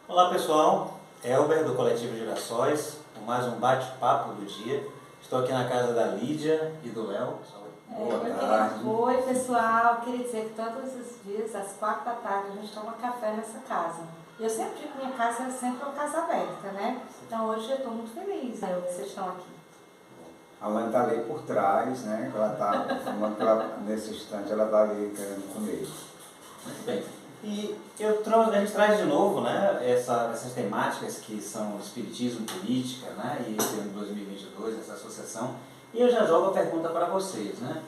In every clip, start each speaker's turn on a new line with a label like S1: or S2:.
S1: Olá pessoal, Elber do Coletivo Girassóis, com mais um bate-papo do dia. Estou aqui na casa da Lídia e do Léo. Boa tarde.
S2: Oi pessoal, queria dizer que todos os dias, às 4 da tarde, a gente toma café nessa casa. E eu sempre digo que minha casa é sempre uma casa aberta, né? Então hoje eu estou muito feliz, né, que vocês estão aqui.
S3: A mãe está ali por trás, né? Ela está, nesse instante, ela está ali querendo comer.
S1: Muito bem. E a gente traz de novo, né, essas temáticas que são espiritismo, política, né, e esse ano de 2022, essa associação. E eu já jogo a pergunta para vocês, né?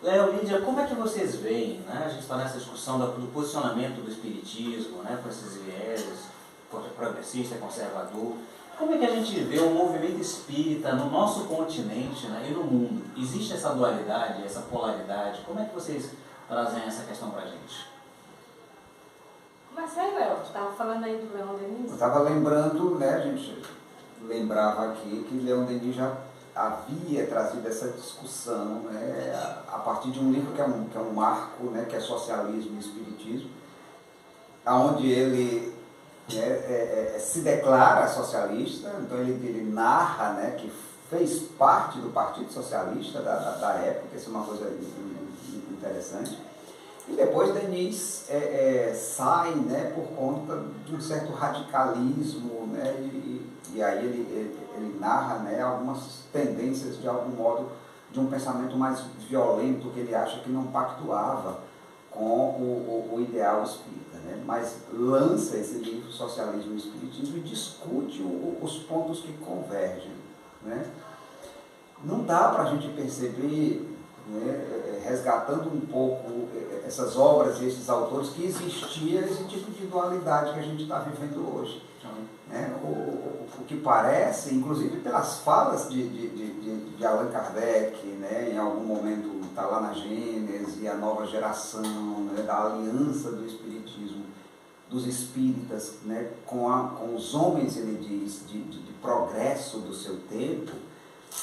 S1: Léo, Lídia, como é que vocês veem, né? A gente está nessa discussão do posicionamento do espiritismo, né, com esses vieses, progressista, conservador. Como é que a gente vê o movimento espírita no nosso continente, né, e no mundo? Existe essa dualidade, essa polaridade? Como é que vocês trazem essa questão para a gente?
S2: Mas aí, Léo, tu estava falando aí do Leon Denis?
S3: Eu estava lembrando, né? A gente lembrava aqui que Leon Denis já havia trazido essa discussão, né, a partir de um livro que é um marco, né, que é Socialismo e Espiritismo, onde ele se declara socialista. Então ele narra, né, que fez parte do Partido Socialista da época. Isso é uma coisa interessante. E depois Denis sai, né, por conta de um certo radicalismo, né, e aí ele narra, né, algumas tendências, de algum modo, de um pensamento mais violento, que ele acha que não pactuava com o ideal espírita, né? Mas lança esse livro, Socialismo e Espiritismo, e discute os pontos que convergem, né? Não dá para a gente perceber, né, resgatando um pouco essas obras e esses autores, que existia esse tipo de dualidade que a gente está vivendo hoje. Né? O que parece, inclusive pelas falas de Allan Kardec, né, em algum momento está lá na Gênese, e a nova geração, né, da aliança do espiritismo, dos espíritas, né, com os homens, ele diz, de progresso do seu tempo.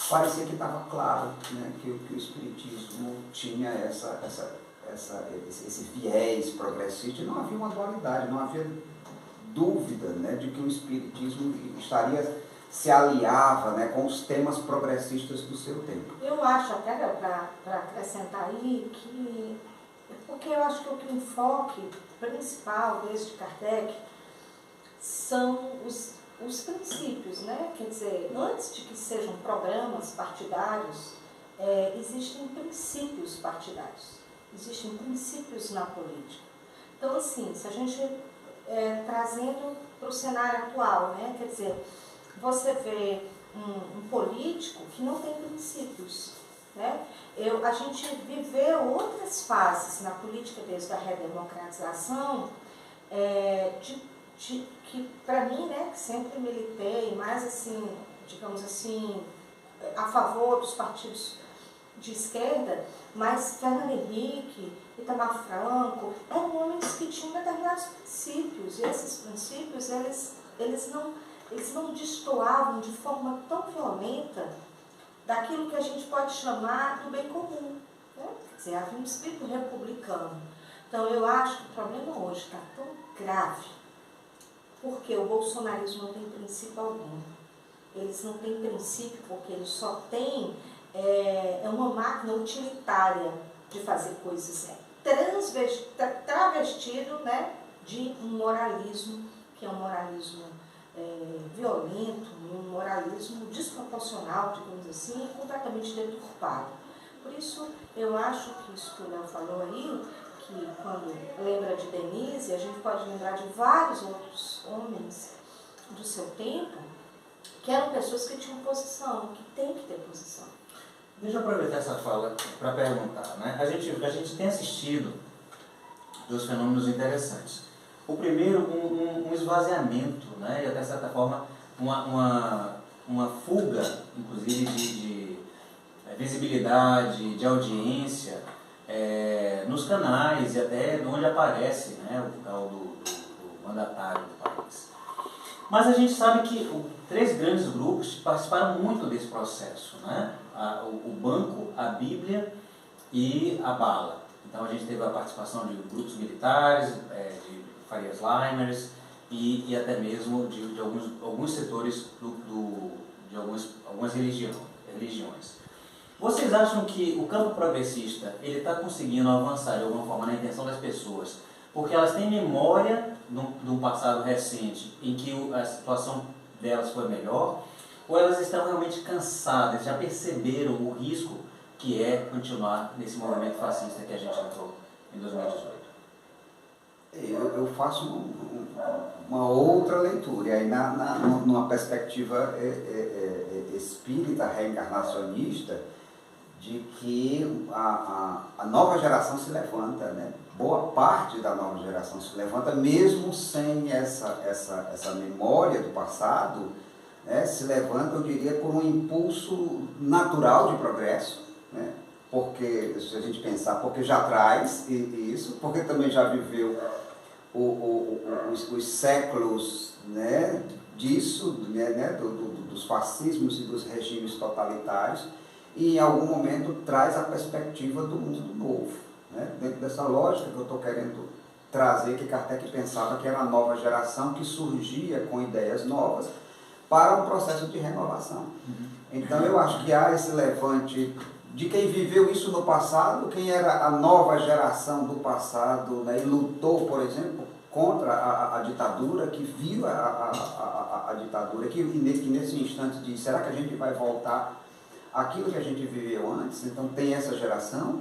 S3: Parecia que estava claro, né, que o espiritismo tinha esse viés progressista, e não havia uma dualidade, não havia dúvida, né, de que o espiritismo se aliava, né, com os temas progressistas do seu tempo.
S2: Eu acho até, para acrescentar aí, porque eu acho que o enfoque principal desde Kardec são os princípios, né? Quer dizer, antes de que sejam programas partidários, existem princípios partidários, existem princípios na política. Então, assim, se a gente trazendo para o cenário atual, né? Quer dizer, você vê um político que não tem princípios, né? A gente viveu outras fases na política desde a redemocratização, que para mim, né, que sempre militei mais assim, digamos assim, a favor dos partidos de esquerda, mas Fernando Henrique, Itamar Franco, eram homens que tinham determinados princípios, e esses princípios, eles não destoavam de forma tão violenta daquilo que a gente pode chamar do bem comum, né? Quer dizer, havia um espírito republicano. Então eu acho que o problema hoje está tão grave, porque o bolsonarismo não tem princípio algum. Eles não têm princípio porque eles só têm uma máquina utilitária de fazer coisas travestido, né, de um moralismo, que é um moralismo violento, um moralismo desproporcional, digamos assim, e completamente deturpado. Por isso, eu acho que isso que o Léo falou aí, que quando lembra de Denise, a gente pode lembrar de vários outros homens do seu tempo, que eram pessoas que tinham posição, que têm que ter posição.
S1: Deixa eu aproveitar essa fala para perguntar, né? A gente tem assistido dois fenômenos interessantes. O primeiro, um esvaziamento, né? E até certa forma uma fuga, inclusive, de visibilidade, de audiência, nos canais e até onde aparece, né, o tal do mandatário do país. Mas a gente sabe que três grandes grupos participaram muito desse processo, né? O Banco, a Bíblia e a Bala. Então a gente teve a participação de grupos militares, de Farias Limers, e até mesmo de alguns setores de algumas religiões. Vocês acham que o campo progressista ele está conseguindo avançar de alguma forma na intenção das pessoas porque elas têm memória de um passado recente em que a situação delas foi melhor, ou elas estão realmente cansadas, já perceberam o risco que é continuar nesse movimento fascista que a gente entrou em 2018?
S3: Eu faço uma outra leitura, e aí numa perspectiva espírita reencarnacionista, de que a nova geração se levanta, né? Boa parte da nova geração se levanta, mesmo sem essa memória do passado, né? Se levanta, eu diria, por um impulso natural de progresso, né? Porque, se a gente pensar, porque já traz isso, porque também já viveu os séculos, né, disso, né, dos fascismos e dos regimes totalitários, e em algum momento traz a perspectiva do mundo novo, né? Dentro dessa lógica que eu estou querendo trazer, que Kardec pensava que era a nova geração que surgia com ideias novas para um processo de renovação. Então eu acho que há esse levante de quem viveu isso no passado, quem era a nova geração do passado, né, e lutou, por exemplo, contra a ditadura, que viu a ditadura, que nesse instante diz, será que a gente vai voltar àquilo que a gente viveu antes? Então tem essa geração,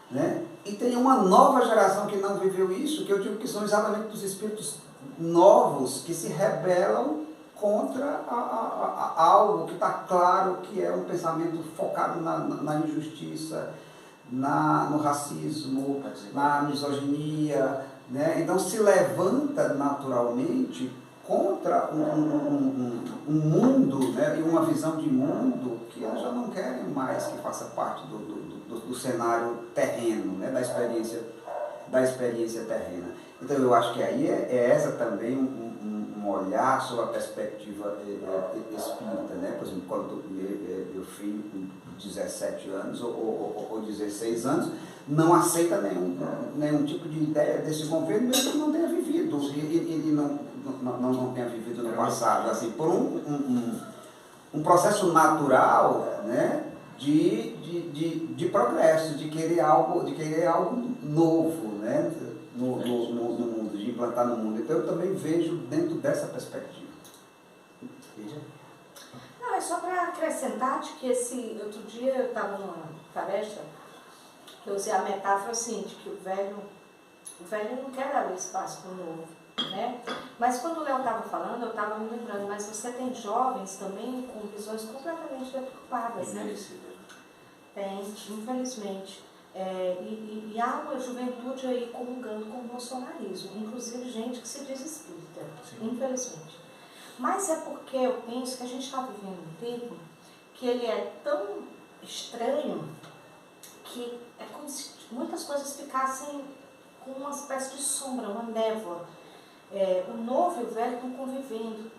S3: né? E tem uma nova geração que não viveu isso, que eu digo que são exatamente os espíritos novos que se rebelam contra algo que está claro que é um pensamento focado na injustiça, no racismo, na misoginia, né? Então se levanta naturalmente contra um mundo, né? E uma visão de mundo que elas já não querem mais que faça parte do cenário terreno, né? da experiência terrena. Então eu acho que aí é essa também um olhar sobre a perspectiva espírita, né? Por exemplo, quando meu filho com 17 anos ou 16 anos não aceita nenhum tipo de ideia desse governo, mesmo que não tenha vivido e não tenha vivido no passado, assim, por um processo natural, né? de progresso, de querer algo novo, né? no mundo, de implantar no mundo. Então eu também vejo dentro dessa perspectiva.
S2: Não, é só para acrescentar de que outro dia eu estava numa palestra, que eu usei a metáfora assim, de que o velho não quer abrir espaço para o novo, né? Mas quando o Léo estava falando, eu estava me lembrando, mas você tem jovens também com visões completamente deturpadas, né? Tem, infelizmente. E há uma juventude aí comungando com o bolsonarismo, inclusive gente que se diz espírita, infelizmente. Mas é porque eu penso que a gente está vivendo um tempo que ele é tão estranho que é como se muitas coisas ficassem com uma espécie de sombra, uma névoa. O novo e o velho estão convivendo.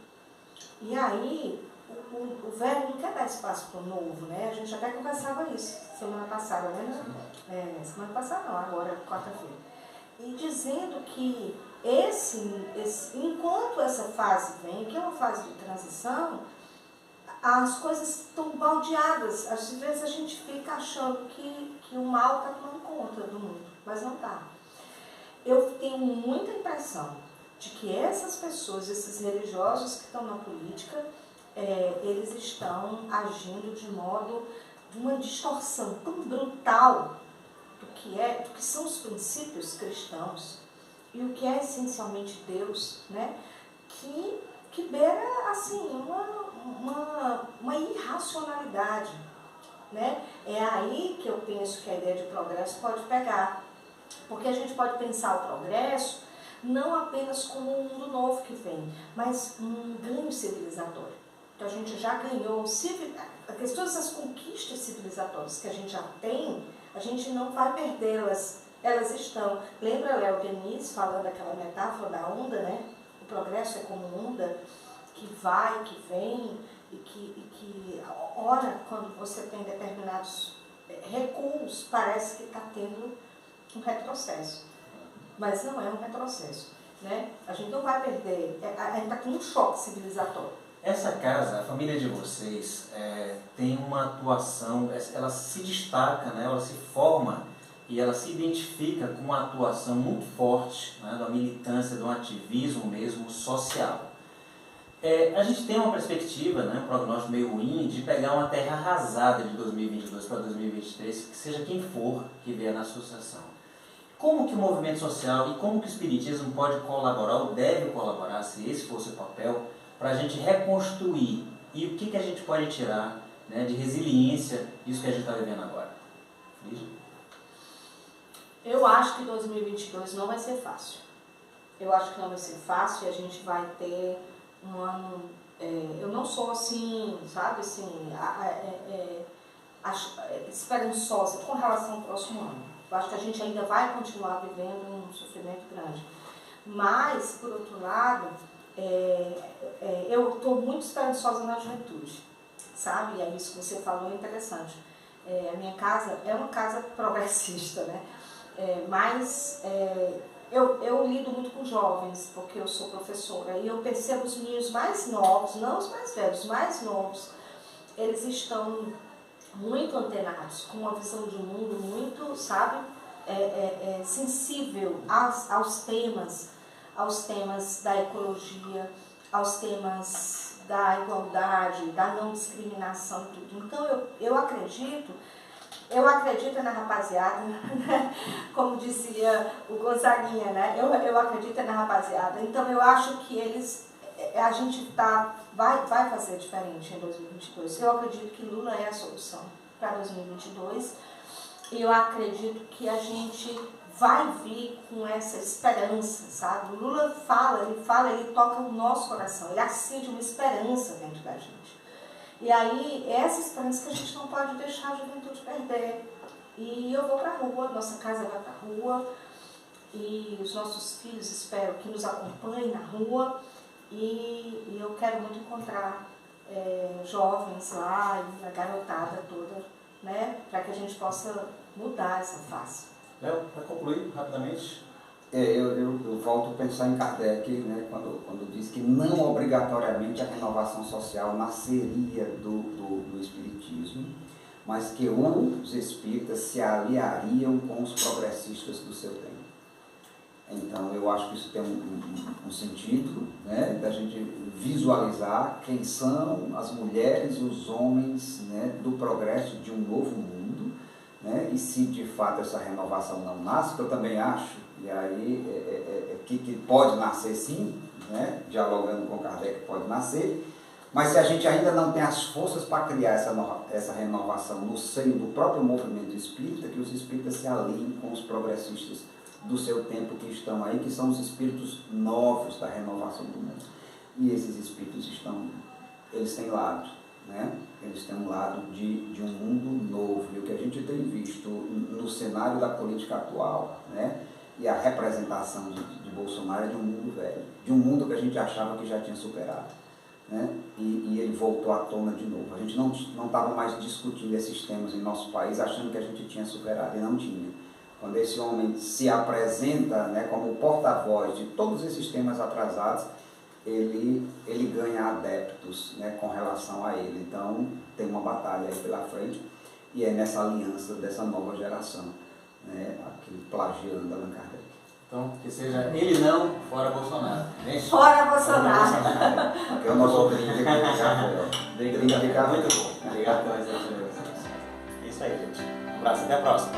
S2: E aí, o velho não quer dar espaço para o novo, né? A gente até conversava isso semana passada, né? Semana passada não, agora, quarta-feira. E dizendo que enquanto essa fase vem, que é uma fase de transição, as coisas estão baldeadas. Às vezes a gente fica achando que o mal está tomando conta do mundo, mas não está. Eu tenho muita impressão de que essas pessoas, esses religiosos que estão na política, eles estão agindo de uma distorção tão brutal do que são os princípios cristãos e o que é essencialmente Deus, né? Que beira assim uma irracionalidade, né? É aí que eu penso que a ideia de progresso pode pegar, porque a gente pode pensar o progresso não apenas como um mundo novo que vem, mas um ganho civilizatório. Então a gente já ganhou, todas essas conquistas civilizatórias que a gente já tem, a gente não vai perdê-las, elas estão. Lembra Léo Denis falando daquela metáfora da onda, né? O progresso é como onda que vai, que vem e que ora, quando você tem determinados recuos, parece que está tendo um retrocesso. Mas não é um retrocesso. né? A gente não vai perder, a gente está com um choque civilizatório.
S1: Essa casa, a família de vocês, tem uma atuação, ela se destaca, né? Ela se forma e ela se identifica com uma atuação muito forte, né? De uma militância, de um ativismo mesmo social. A gente tem uma perspectiva, né, um prognóstico meio ruim, de pegar uma terra arrasada de 2022 para 2023, que seja quem for que vier na sucessão. Como que o movimento social e como que o espiritismo pode colaborar, ou deve colaborar, se esse fosse o papel, para a gente reconstruir? E o que a gente pode tirar, né, de resiliência disso que a gente está vivendo agora? Lígia?
S2: Eu acho que 2022 não vai ser fácil. Eu acho que não vai ser fácil e a gente vai ter um ano... eu não sou assim, sabe, assim, esperançosa com relação ao próximo ano. Eu acho que a gente ainda vai continuar vivendo um sofrimento grande. Mas, por outro lado, eu estou muito esperançosa na juventude, sabe? E é isso que você falou, é interessante. A minha casa é uma casa progressista, né? Mas eu lido muito com jovens, porque eu sou professora, e eu percebo os meninos mais novos, não os mais velhos, os mais novos, eles estão muito antenados, com uma visão de mundo muito, sabe, sensível aos temas da ecologia, aos temas da igualdade, da não discriminação e tudo. Então eu acredito na rapaziada, né? Como dizia o Gonzaguinha, né? Eu acredito na rapaziada. Então eu acho que a gente vai fazer diferente em 2022. Eu acredito que Lula é a solução para 2022 e eu acredito que a gente vai vir com essa esperança, sabe? O Lula ele toca o nosso coração, ele acende uma esperança dentro da gente. E aí, essa esperança que a gente não pode deixar a juventude perder. E eu vou para a rua, nossa casa vai para a rua, e os nossos filhos espero que nos acompanhem na rua, e eu quero muito encontrar jovens lá, e a garotada toda, né, para que a gente possa mudar essa face.
S1: Léo, para concluir rapidamente.
S3: Eu volto a pensar em Kardec, né, quando diz que não obrigatoriamente a renovação social nasceria do espiritismo, mas que os espíritas se aliariam com os progressistas do seu tempo. Então, eu acho que isso tem um sentido, né, da gente visualizar quem são as mulheres e os homens, né, do progresso de um novo mundo, né, e se de fato essa renovação não nasce, que eu também acho, e aí que pode nascer sim, né, dialogando com Kardec pode nascer, mas se a gente ainda não tem as forças para criar essa renovação no seio do próprio movimento espírita, que os espíritas se aliem com os progressistas do seu tempo que estão aí, que são os espíritos novos da renovação do mundo. E esses espíritos eles têm lado, né? Eles têm um lado de um mundo novo, e o que a gente tem visto no cenário da política atual, né? E a representação de Bolsonaro é de um mundo velho, de um mundo que a gente achava que já tinha superado, né? E ele voltou à tona de novo. A gente não estava mais discutindo esses temas em nosso país achando que a gente tinha superado, e não tinha. Quando esse homem se apresenta, né, como porta-voz de todos esses temas atrasados, ele ganha adeptos, né, com relação a ele. Então, tem uma batalha aí pela frente, e é nessa aliança dessa nova geração, né, aqui plagiando Allan Kardec.
S1: Então, que seja ele não, fora Bolsonaro. Gente,
S2: fora Bolsonaro!
S3: Aqui é o nosso brinde de café.
S1: Muito bom. Obrigado pela presença de vocês. É isso aí, gente. Um abraço, até a próxima.